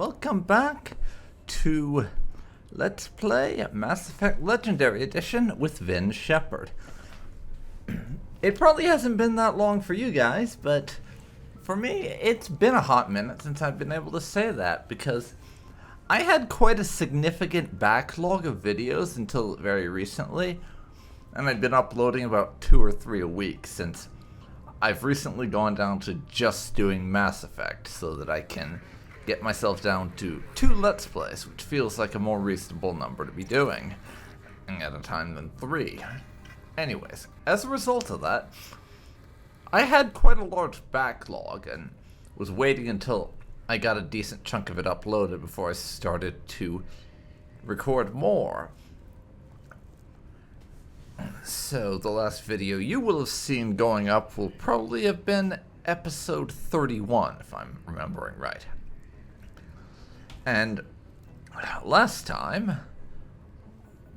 welcome back to Let's Play Mass Effect Legendary Edition with Vin Shepard. It probably hasn't been that long for you guys, but for me, it's been a hot minute since I've been able to say that, because I had quite a significant backlog of videos until very recently, and I'd been uploading about 2 or 3 a week since I've recently gone down to just doing Mass Effect so that I can get myself down to 2 Let's Plays, which feels like a more reasonable number to be doing at a time than 3. Anyways, as a result of that, I had quite a large backlog and was waiting until I got a decent chunk of it uploaded before I started to record more. So the last video you will have seen going up will probably have been episode 31, if I'm remembering right. And last time,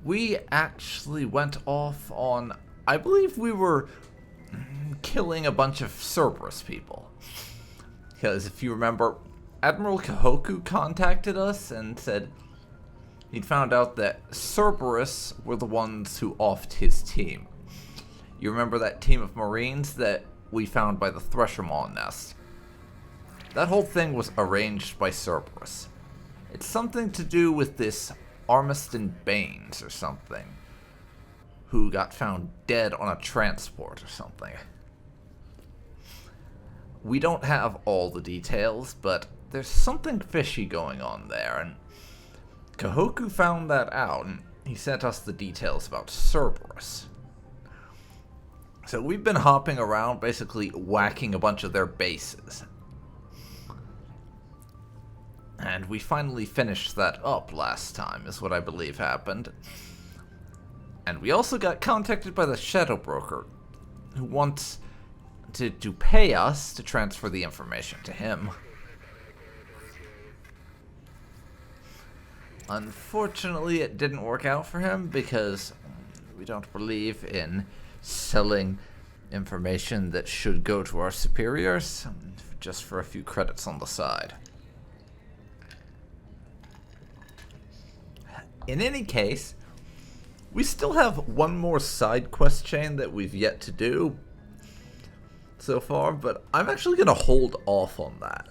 we actually went off on, I believe we were killing a bunch of Cerberus people. Because if you remember, Admiral Kahoku contacted us and said he'd found out that Cerberus were the ones who offed his team. You remember that team of Marines that we found by the Threshermaw nest? That whole thing was arranged by Cerberus. It's something to do with this Armiston Baines or something, who got found dead on a transport or something. We don't have all the details, but there's something fishy going on there, and Kahoku found that out, and he sent us the details about Cerberus. So we've been hopping around, basically whacking a bunch of their bases. And we finally finished that up last time, is what I believe happened. And we also got contacted by the Shadow Broker, who wants to pay us to transfer the information to him. Unfortunately, it didn't work out for him because we don't believe in selling information that should go to our superiors just for a few credits on the side. In any case, we still have one more side quest chain that we've yet to do so far, but I'm actually going to hold off on that.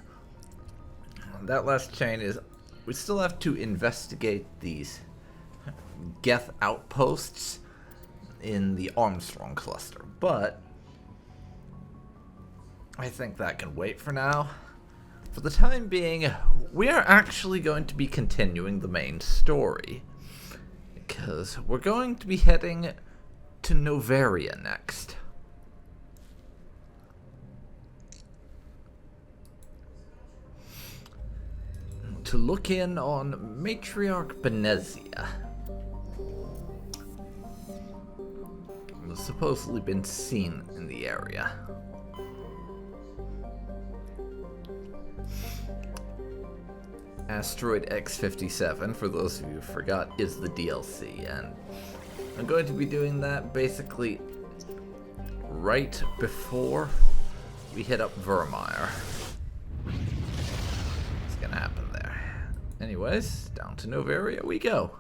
That last chain is we still have to investigate these Geth outposts in the Armstrong cluster, but I think that can wait for now. For the time being, we are actually going to be continuing the main story, because we're going to be heading to Noveria next. To look in on Matriarch Benezia, who has supposedly been seen in the area. Asteroid X-57, for those of you who forgot, is the DLC, and I'm going to be doing that basically right before we hit up Vermeer. What's gonna happen there? Anyways, down to Noveria we go.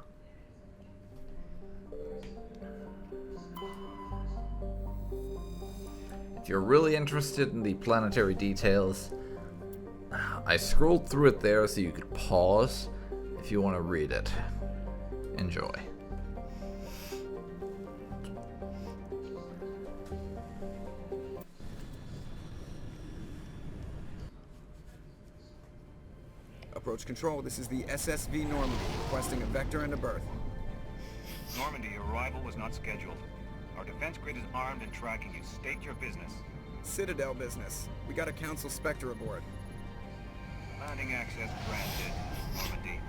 If you're really interested in the planetary details, I scrolled through it there so you could pause if you want to read it. Enjoy. Approach control, this is the SSV Normandy, requesting a vector and a berth. Normandy, your arrival was not scheduled. Our defense grid is armed and tracking you. State your business. Citadel business. We got a Council Spectre aboard. Landing access granted, Normandy.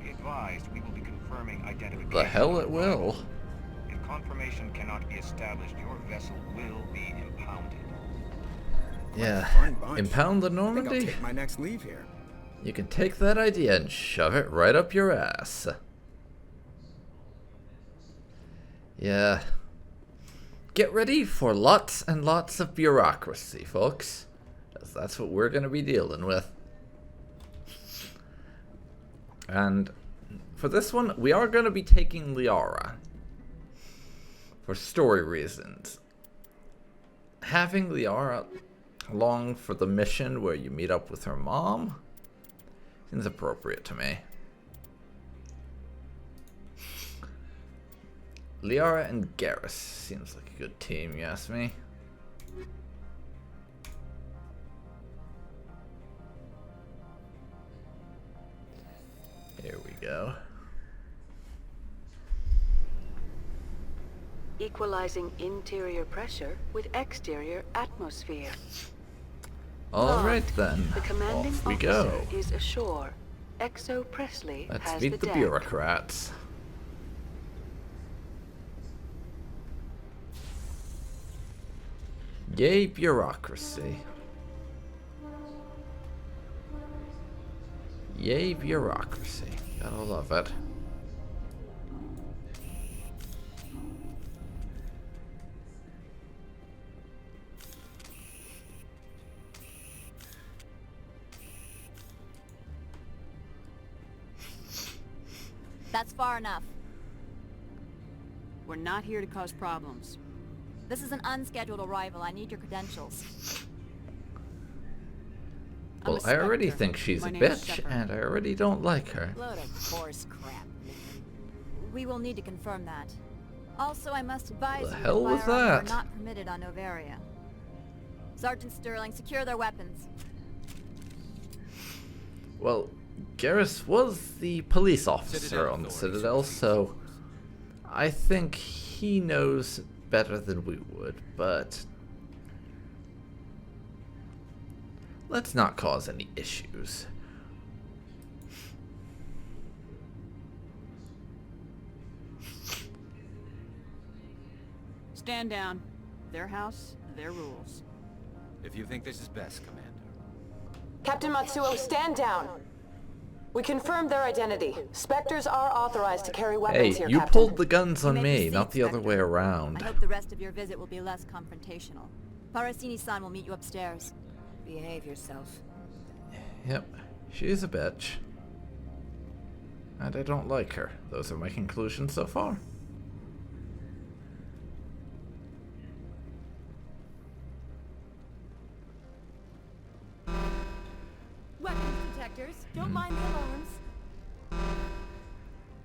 Be advised, we will be confirming identification. The hell it will. If confirmation cannot be established, your vessel will be impounded. Yeah, Fun bunch. impound the I think I'll Normandy? take my next leave here. You can take that idea and shove it right up your ass. Yeah. Get ready for lots and lots of bureaucracy, folks. 'Cause that's what we're going to be dealing with. And for this one, we are going to be taking Liara. For story reasons. Having Liara along for the mission where you meet up with her mom seems appropriate to me. Liara and Garrus seems like a good team, you ask me. Here we go. Equalizing interior pressure with exterior atmosphere. Alright then, The commanding off we officer go. is ashore. Exo Presley Let's has meet the deck. bureaucrats. Yay, bureaucracy. Yay, bureaucracy. Gotta love it. That's far enough. We're not here to cause problems. This is an unscheduled arrival. I need your credentials. I'm Well, a I already Spectre. think she's My a name is bitch, Shepard. and I already don't like her. Load of horse crap. We will need to confirm that. Also, I must advise The you hell was firearms that? are not permitted on Noveria. Sergeant Sterling, secure their weapons. Well, Garrus was the police officer on the Citadel, so I think he knows better than we would, but let's not cause any issues. Stand down. Their house, their rules. If you think this is best, Commander. Captain Matsuo, stand down. We confirmed their identity. Spectres are authorized to carry Hey, weapons here, you Captain. pulled the guns on You may me, proceed, not the other Spectre. way around. I hope the rest of your visit will be less confrontational. Parasini-san will meet you upstairs. Behave yourself. Yep, she's a bitch. And I don't like her. Those are my conclusions so far. Weapons detectors. Don't mind the alarms.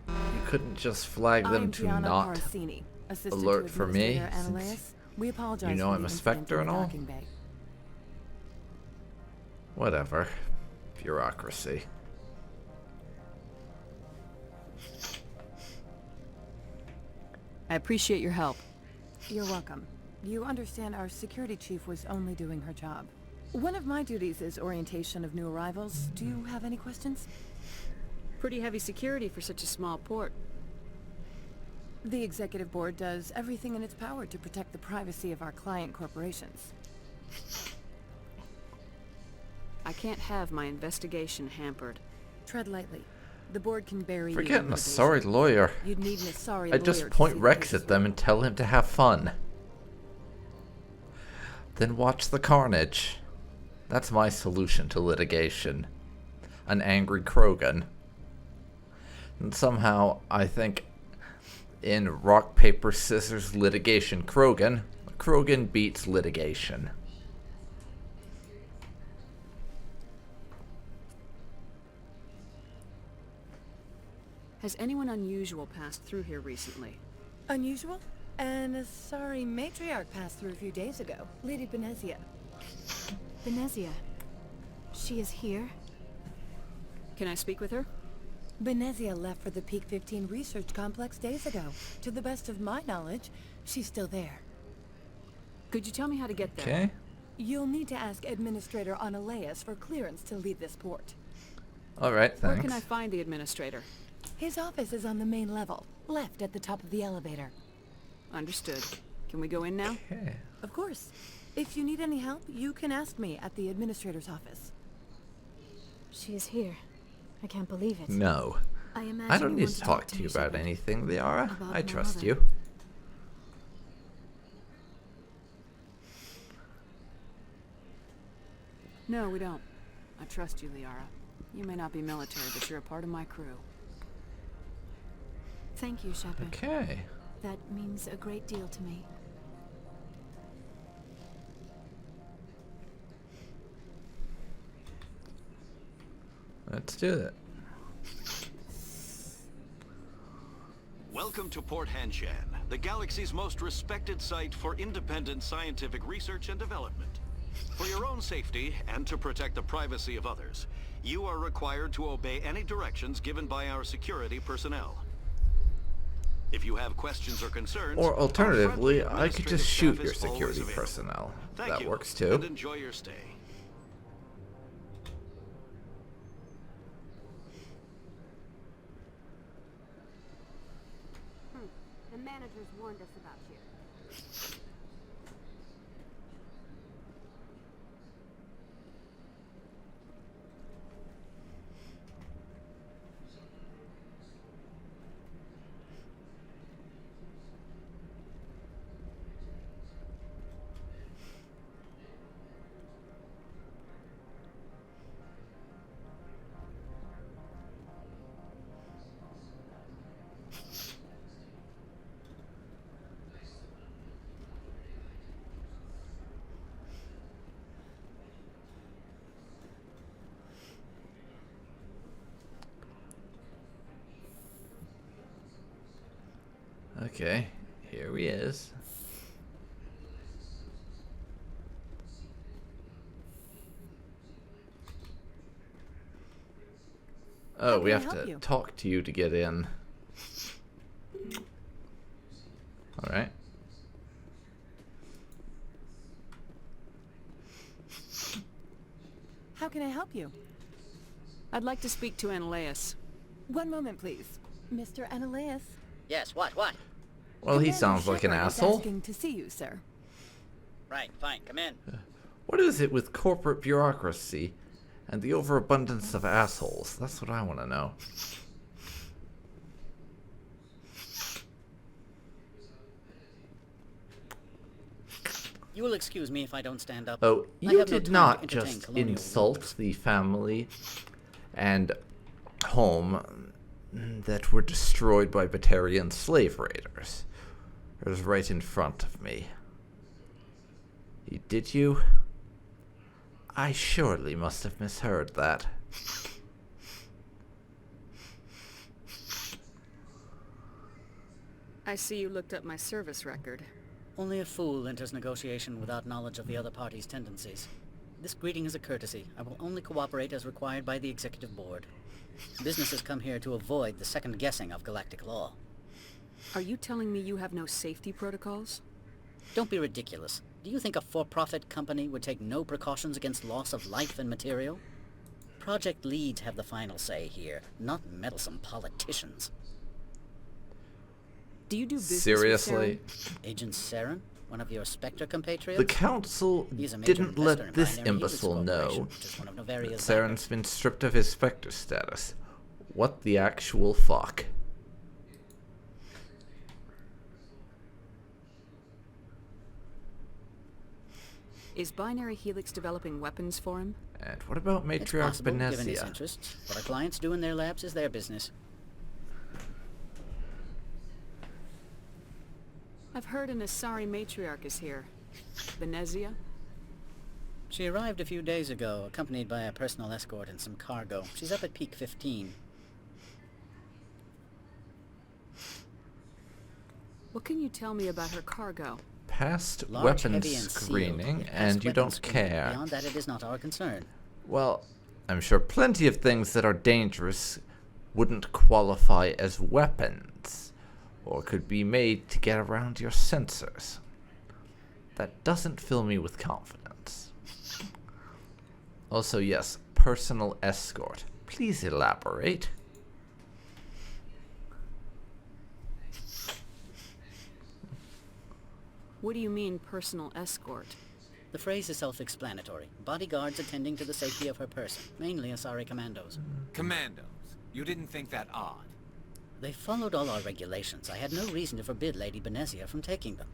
You couldn't just flag them I'm to Gianna not Parasini, assistant alert to for me, Administrator since Analeus. We apologize you know for I'm the a incident Spectre in the and all. docking bay. Whatever. Bureaucracy. I appreciate your help. You're welcome. You understand our security chief was only doing her job. One of my duties is orientation of new arrivals. Do you have any questions? Pretty heavy security for such a small port. The executive board does everything in its power to protect the privacy of our client corporations. I can't have my investigation hampered. Tread lightly. The board can bury you For in getting a litigation. sorry lawyer. You'd need an sorry I lawyer just to point see the Rex case at them and tell him to have fun. Then watch the carnage. That's my solution to litigation. An angry Krogan. And somehow, I think, in rock, paper, scissors litigation Krogan beats litigation. Has anyone unusual passed through here recently? Unusual? And a sorry matriarch passed through a few days ago. Lady Benezia. Venezia. She is here? Can I speak with her? Benezia left for the Peak 15 research complex days ago. To the best of my knowledge, she's still there. Could you tell me how to get there? Okay? You'll need to ask Administrator Analeus for clearance to leave this port. Alright, Where thanks. can I find the administrator? His office is on the main level, left at the top of the elevator. Understood. Can we go in now? Okay. Of course. If you need any help, you can ask me at the Administrator's office. She is here. I can't believe it. No. I imagine I don't you need want to talk to me, you about Shepard. anything, Liara. About I my trust mother. you. No, we don't. I trust you, Liara. You may not be military, but you're a part of my crew. Thank you, Shepard. Okay. That means a great deal to me. Let's do it. Welcome to Port Hanshan, the galaxy's most respected site for independent scientific research and development. For your own safety and to protect the privacy of others, you are required to obey any directions given by our security personnel. If you have questions or concerns, Or alternatively, our friendly I could just administrative shoot your staff is always security available. personnel. Thank That you, works too. and enjoy your stay. The managers warned us about you. Okay, here he is. Oh, we can I have help to you? talk to you to get in. Alright. How can I help you? I'd like to speak to Ananias. One moment, please. Mr. Ananias. Yes, what? Well, he Commander sounds like an Shepard is asshole. asking to see you, sir. Right, fine, come in. What is it with corporate bureaucracy and the overabundance of assholes? That's what I want to know. You will excuse me if I don't stand up. Oh, I you have no did time to not entertain just colonial insult rumors. the family and home that were destroyed by Batarian slave raiders. It was right in front of me. Did you? I surely must have misheard that. I see you looked up my service record. Only a fool enters negotiation without knowledge of the other party's tendencies. This greeting is a courtesy. I will only cooperate as required by the Executive Board. Businesses come here to avoid the second guessing of galactic law. Are you telling me you have no safety protocols? Don't be ridiculous. Do you think a for-profit company would take no precautions against loss of life and material? Project leads have the final say here, not meddlesome politicians. Do you do business Seriously? with Agent Saren? One of your Spectre compatriots? The council He's a major didn't investor let in this Binary imbecile Helix know Corporation, which is one of that Noveria's Saren's been stripped of his Spectre status. What the actual fuck? Is Binary Helix developing weapons for him? And what about It's Matriarch possible, given his Benezia? interests. What our clients do in their labs is their business. I've heard an Asari matriarch is here. Benezia? She arrived a few days ago, accompanied by a personal escort and some cargo. She's up at peak 15. What can you tell me about her cargo? Past Large, weapons heavy, and sealed. screening, It passed and you weapons don't screening. care. Beyond that, it is not our concern. Well, I'm sure plenty of things that are dangerous wouldn't qualify as weapons, or could be made to get around your sensors. That doesn't fill me with confidence. Also, yes, personal escort. Please elaborate. What do you mean, personal escort? The phrase is self-explanatory. Bodyguards attending to the safety of her person, mainly Asari commandos. Commandos. You didn't think that odd? They followed all our regulations. I had no reason to forbid Lady Benezia from taking them.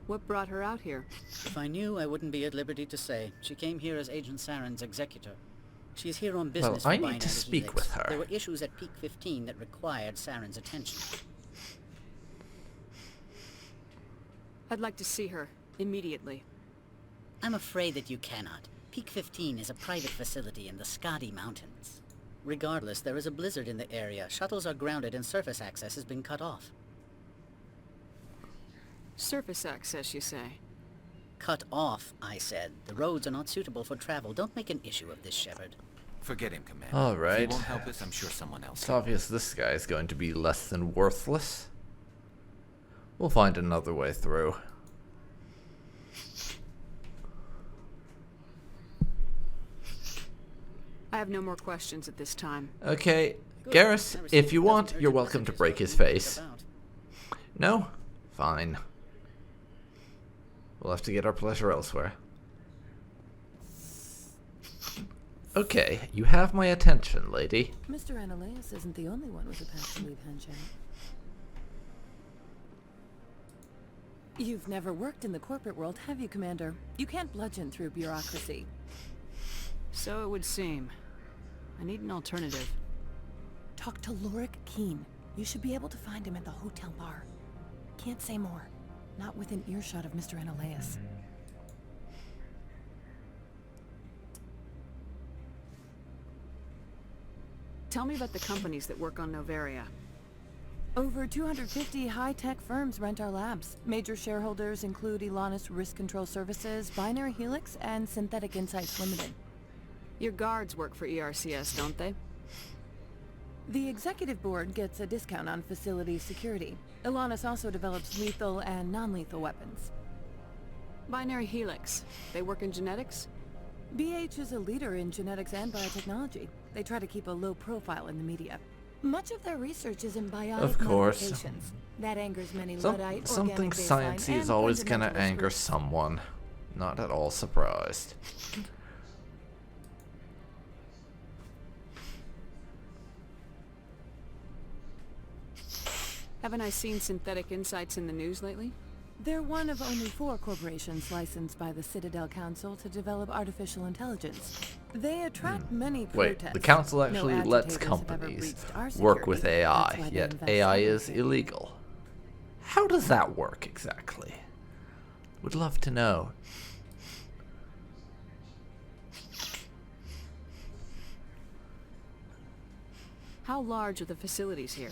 What brought her out here? If I knew, I wouldn't be at liberty to say. She came here as Agent Saren's executor. She's here on business Well, I for need to Binary speak Helix. with her. There were issues at Peak 15 that required Saren's attention. I'd like to see her, immediately. I'm afraid that you cannot. Peak 15 is a private facility in the Skadi Mountains. Regardless, there is a blizzard in the area. Shuttles are grounded and surface access has been cut off. Surface access, you say? Cut off, I said. The roads are not suitable for travel. Don't make an issue of this, Shepard. Forget him, Commander. All If he right. won't help us, I'm sure someone else It's will. obvious this guy is going to be less than worthless. We'll find another way through. I have no more questions at this time. Okay, Good. Garrus, I received if you a dozen want, urgent you're welcome to messages break about his you moving face. about. No? Fine. We'll have to get our pleasure elsewhere. Okay, you have my attention, lady. Mr. Annaleus isn't the only one with a path to leave Henshin. You've never worked in the corporate world, have you, Commander? You can't bludgeon through bureaucracy. So it would seem. I need an alternative. Talk to Lorik Keen. You should be able to find him at the hotel bar. Can't say more. Not within earshot of Mr. Annaleus. Tell me about the companies that work on Noveria. Over 250 high-tech firms rent our labs. Major shareholders include Elanus Risk Control Services, Binary Helix, and Synthetic Insights Limited. Your guards work for ERCS, don't they? The executive board gets a discount on facility security. Elanus also develops lethal and non-lethal weapons. Binary Helix. They work in genetics? BH is a leader in genetics and biotechnology. They try to keep a low profile in the media. Much of their research is in biotic Of course. modifications. That angers many Luddite, Something organic baseline, sciencey is and always gonna fundamentalist anger groups. someone. Not at all surprised. Haven't I seen Synthetic Insights in the news lately? They're one of only 4 corporations licensed by the Citadel Council to develop artificial intelligence. They attract many Wait, protests. the council No actually lets agitators have ever companies breached our work with security. AI, That's why they yet invest AI is everything. illegal. How does that work exactly? Would love to know. How large are the facilities here?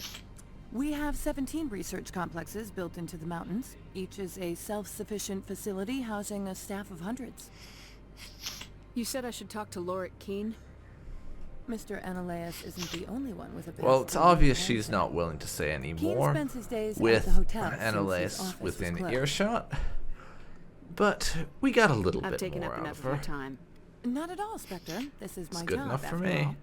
We have 17 research complexes built into the mountains. Each is a self-sufficient facility housing a staff of hundreds. You said I should talk to Lorik Keen? Mr. Annaleus isn't the only one with a path Well, it's to leave obvious she's Hanson. not willing to say any Keen more spends his days at with the hotel since his Annaleus office was within closed. earshot. But we got a little I've bit taken more up out enough of of your her. time. Not at all, Spectre. This is It's my good job, enough for after me. all.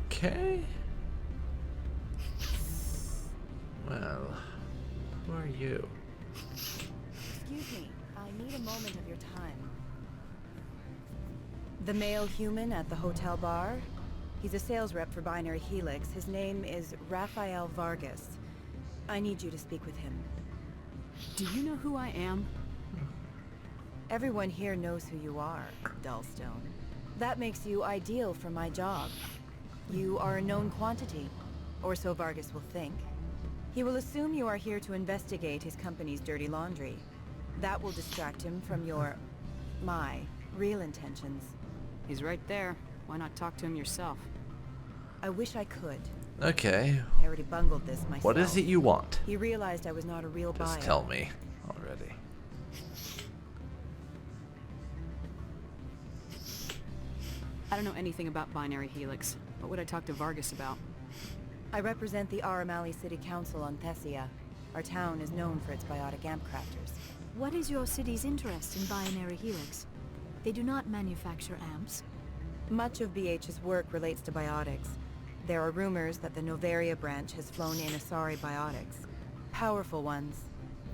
Okay. Well, who are you? Excuse me, I need a moment of your time. The male human at the hotel bar? He's a sales rep for Binary Helix. His name is Rafael Vargas. I need you to speak with him. Do you know who I am? Everyone here knows who you are, Dullstone. That makes you ideal for my job. You are a known quantity, or so Vargas will think. He will assume you are here to investigate his company's dirty laundry. That will distract him from my real intentions. He's right there. Why not talk to him yourself? I wish I could. Okay. I already bungled this myself. What is it you want? He realized I was not a real buyer. Just tell me already. I don't know anything about Binary Helix. What would I talk to Vargas about? I represent the Aramali City Council on Thessia. Our town is known for its biotic amp crafters. What is your city's interest in Binary Helix? They do not manufacture amps. Much of BH's work relates to biotics. There are rumors that the Noveria branch has flown in Asari biotics. Powerful ones.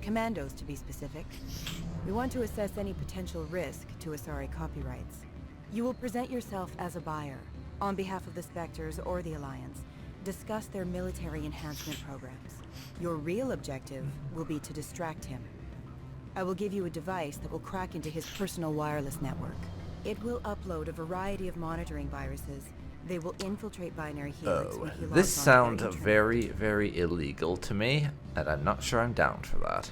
Commandos, to be specific. We want to assess any potential risk to Asari copyrights. You will present yourself as a buyer, on behalf of the Spectres or the Alliance. Discuss their military enhancement programs. Your real objective will be to distract him. I will give you a device that will crack into his personal wireless network. It will upload a variety of monitoring viruses. They will infiltrate Binary Helix when he logs This on sounds their internet. very, very illegal to me, and I'm not sure I'm down for that.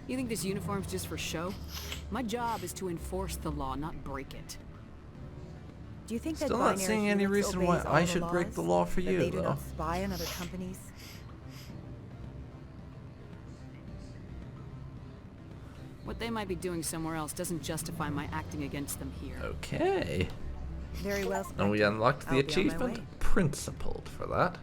You think this uniform's just for show? My job is to enforce the law, not break it. Do you think Still that not Binary seeing any Helix reason why obeys all I the should break laws? the law for That you, they do though. not spy on other companies? What they might be doing somewhere else doesn't justify my acting against them here. Okay. Very well, And we Spectre. unlocked the I'll be on my achievement way. principled for that.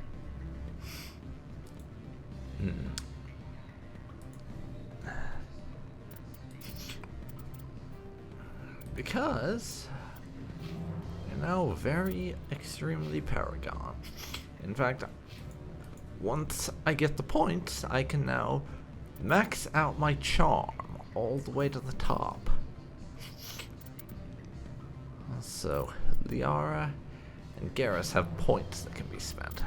Because you're now very extremely paragon. In fact, once I get the points, I can now max out my charm all the way to the top. So, Liara and Garrus have points that can be spent.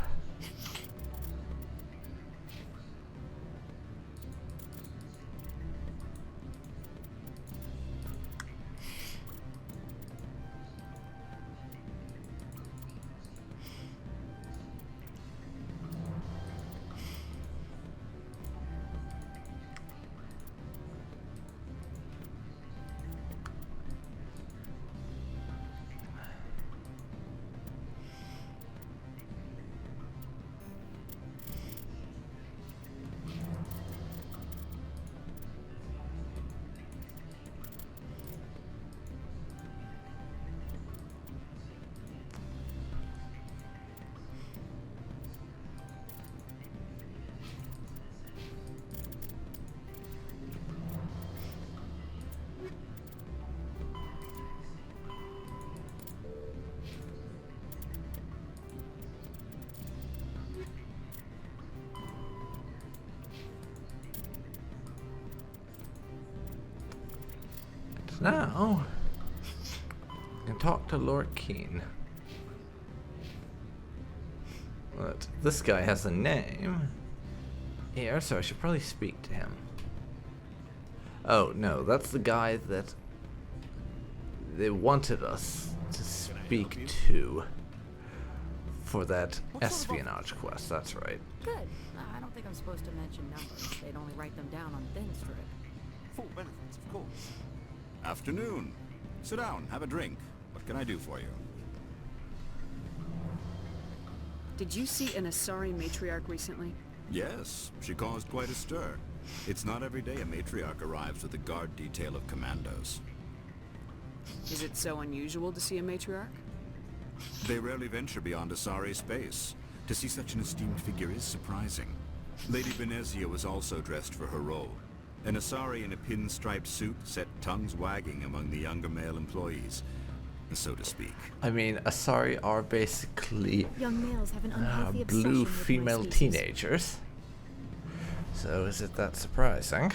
Now, I can talk to Lord Keene. But this guy has a name here, so I should probably speak to him. Oh, no, that's the guy that they wanted us to speak to for that espionage quest, that's right. Good. I don't think I'm supposed to mention numbers. They'd only write them down on thin strip. Full benefits, of course. Afternoon. Sit down, have a drink. What can I do for you? Did you see an Asari matriarch recently? Yes, she caused quite a stir. It's not every day a matriarch arrives with a guard detail of commandos. Is it so unusual to see a matriarch? They rarely venture beyond Asari space. To see such an esteemed figure is surprising. Lady Venezia was also dressed for her role. An Asari in a pinstriped suit set tongues wagging among the younger male employees, so to speak. I mean, Asari are basically Young males have an unhealthy obsession blue with my female species. teenagers. So is it that surprising?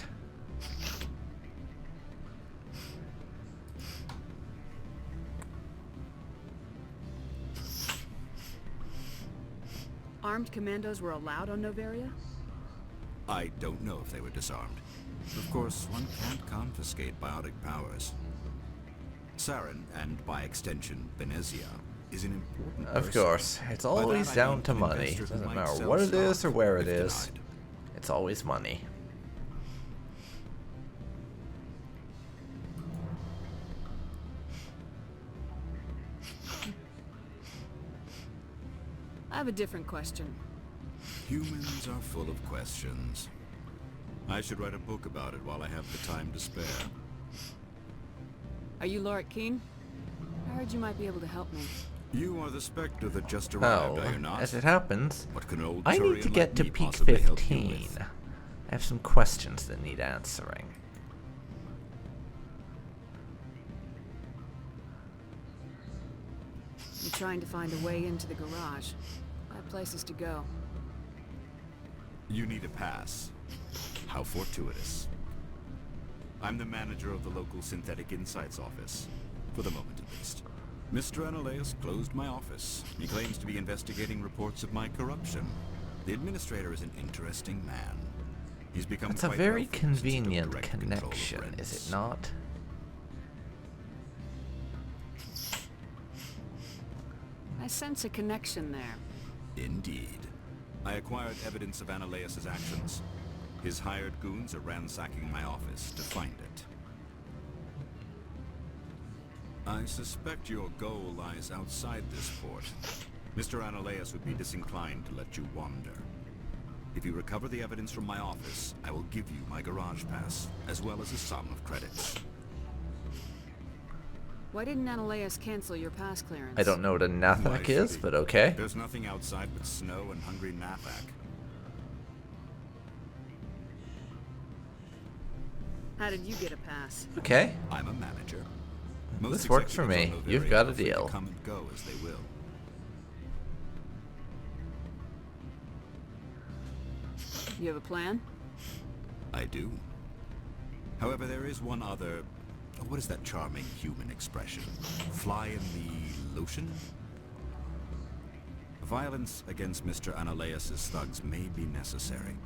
Armed commandos were allowed on Noveria? I don't know if they were disarmed. Of course, one can't confiscate biotic powers. Saren, and by extension, Venezia, is an important Of person. course, it's By always that I down mean to an money. investor who Doesn't might matter sell what it is or stock where it if is. denied. It's always money. I have a different question. Humans are full of questions. I should write a book about it while I have the time to spare. Are you Lorik Keen? I heard you might be able to help me. You are the Spectre that just arrived, are you not? As it happens, What can old I need to Turian get like to me peak possibly help you 15. with? I have some questions that need answering. I'm trying to find a way into the garage. I have places to go. You need a pass. How fortuitous. I'm the manager of the local Synthetic Insights office. For the moment, at least. Mr. Analeus closed my office. He claims to be investigating reports of my corruption. The administrator is an interesting man. He's become That's a quite very wealthy since he took convenient direct control of connection, rents. is it not? I sense a connection there. Indeed. I acquired evidence of Analeus' actions. His hired goons are ransacking my office to find it. I suspect your goal lies outside this port. Mr. Analeus would be disinclined to let you wander. If you recover the evidence from my office, I will give you my garage pass, as well as a sum of credits. Why didn't Analeus cancel your pass clearance? I don't know what a Why Nathak should is, he? but okay. There's nothing outside but snow and hungry Nathak. How did you get a pass? Okay. I'm a manager. This works for me. executives on You've Noveria got a are free to deal. Come and go as they will. You have a plan? I do. However, there is one other... What is that charming human expression? Fly in the lotion? Violence against Mr. Analeus' thugs may be necessary.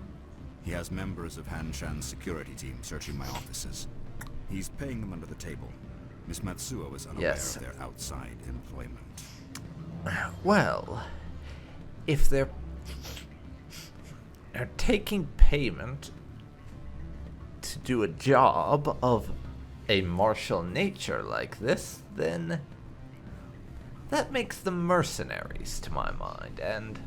He has members of Han Shan's security team searching my offices. He's paying them under the table. Miss Matsuo is unaware Yes. of their outside employment. Well, if they're taking payment to do a job of a martial nature like this, then that makes them mercenaries to my mind, and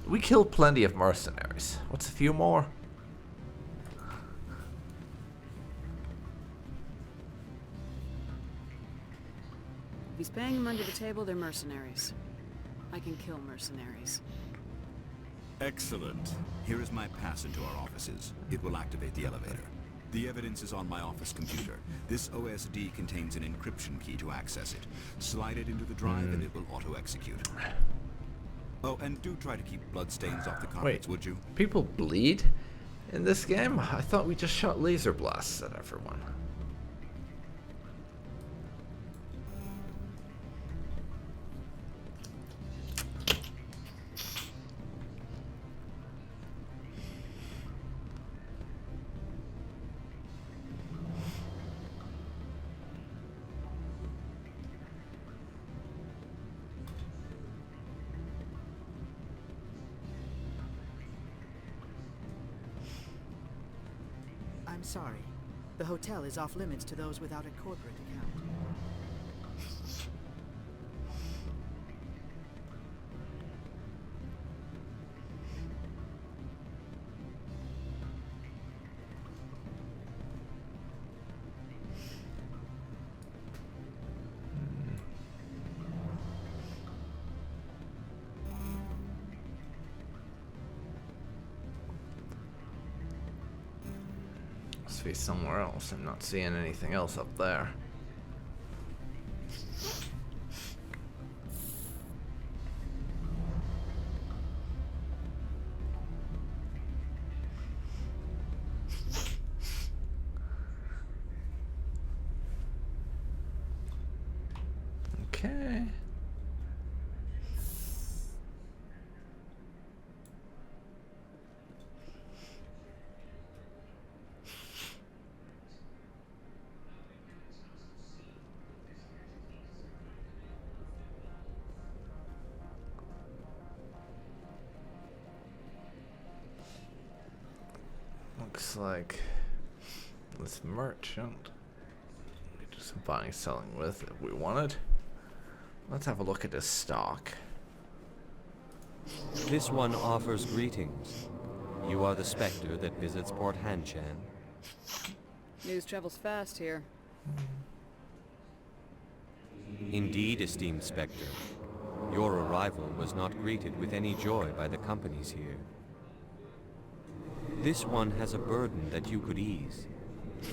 we kill plenty of mercenaries. What's a few more? If he's paying them under the table, they're mercenaries. I can kill mercenaries. Excellent. Here is my pass into our offices. It will activate the elevator. The evidence is on my office computer. This OSD contains an encryption key to access it. Slide it into the drive and it will auto-execute. Oh, and do try to keep bloodstains off the carpets, would you? People bleed in this game? I thought we just shot laser blasts at everyone. I'm sorry. The hotel is off limits to those without a corporate account. Must be somewhere else. I'm not seeing anything else up there. Okay. looks like this merchant. We do some buying, selling with if we want it. Let's have a look at his stock. This one offers greetings. You are the Spectre that visits Port Hanchan. News travels fast here. Indeed, esteemed Spectre. Your arrival was not greeted with any joy by the companies here. This one has a burden that you could ease.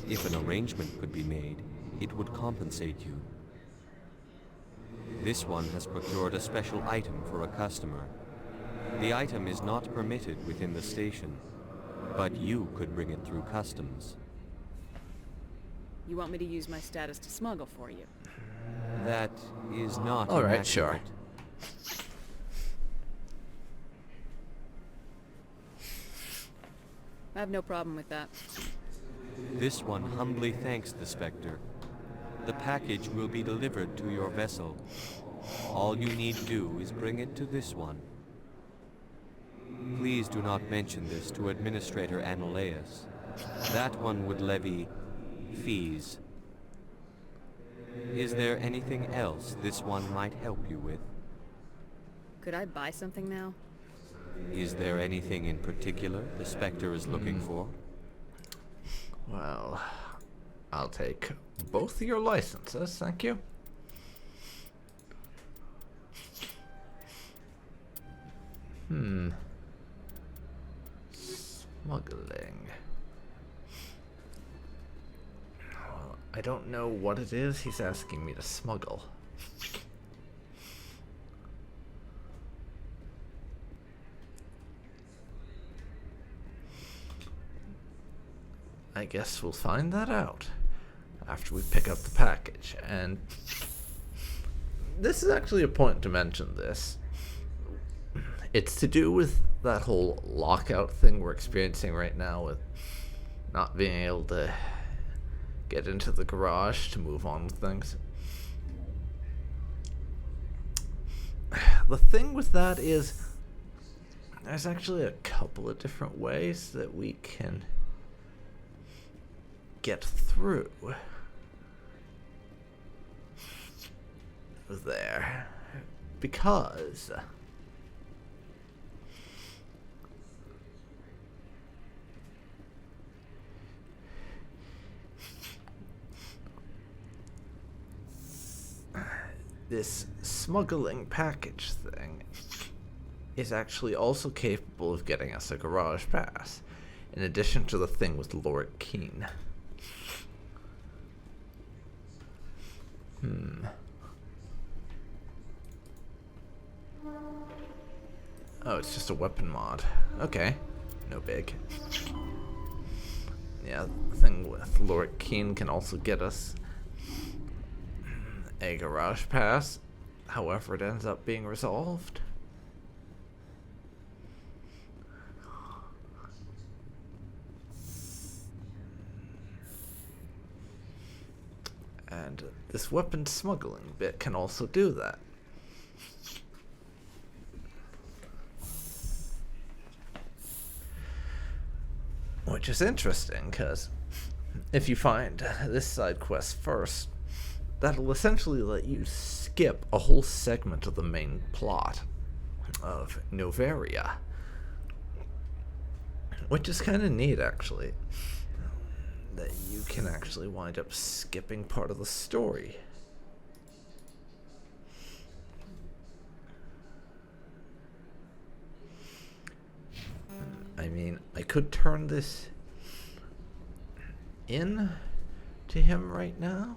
If an arrangement could be made, it would compensate you. This one has procured a special item for a customer. The item is not permitted within the station, but you could bring it through customs. You want me to use my status to smuggle for you? That is not All right, inaccurate. sure. I have no problem with that. This one humbly thanks the Spectre. The package will be delivered to your vessel. All you need do is bring it to this one. Please do not mention this to Administrator Annaleus. That one would levy fees. Is there anything else this one might help you with? Could I buy something now? Is there anything in particular the Spectre is looking for? Well, I'll take both of your licenses, thank you. Smuggling. Well, I don't know what it is he's asking me to smuggle. I guess we'll find that out after we pick up the package. And this is actually a point to mention this. It's to do with that whole lockout thing we're experiencing right now, with not being able to get into the garage to move on with things. The thing with that is there's actually a couple of different ways that we can get through there, because this smuggling package thing is actually also capable of getting us a garage pass, in addition to the thing with Lord Keene. Oh, it's just a weapon mod. Okay, no big. Yeah, the thing with Lord Keene can also get us a garage pass, however it ends up being resolved. And this weapon smuggling bit can also do that. Which is interesting, because if you find this side quest first, that'll essentially let you skip a whole segment of the main plot of Noveria. Which is kind of neat, actually. That you can actually wind up skipping part of the story. I mean, I could turn this in to him right now.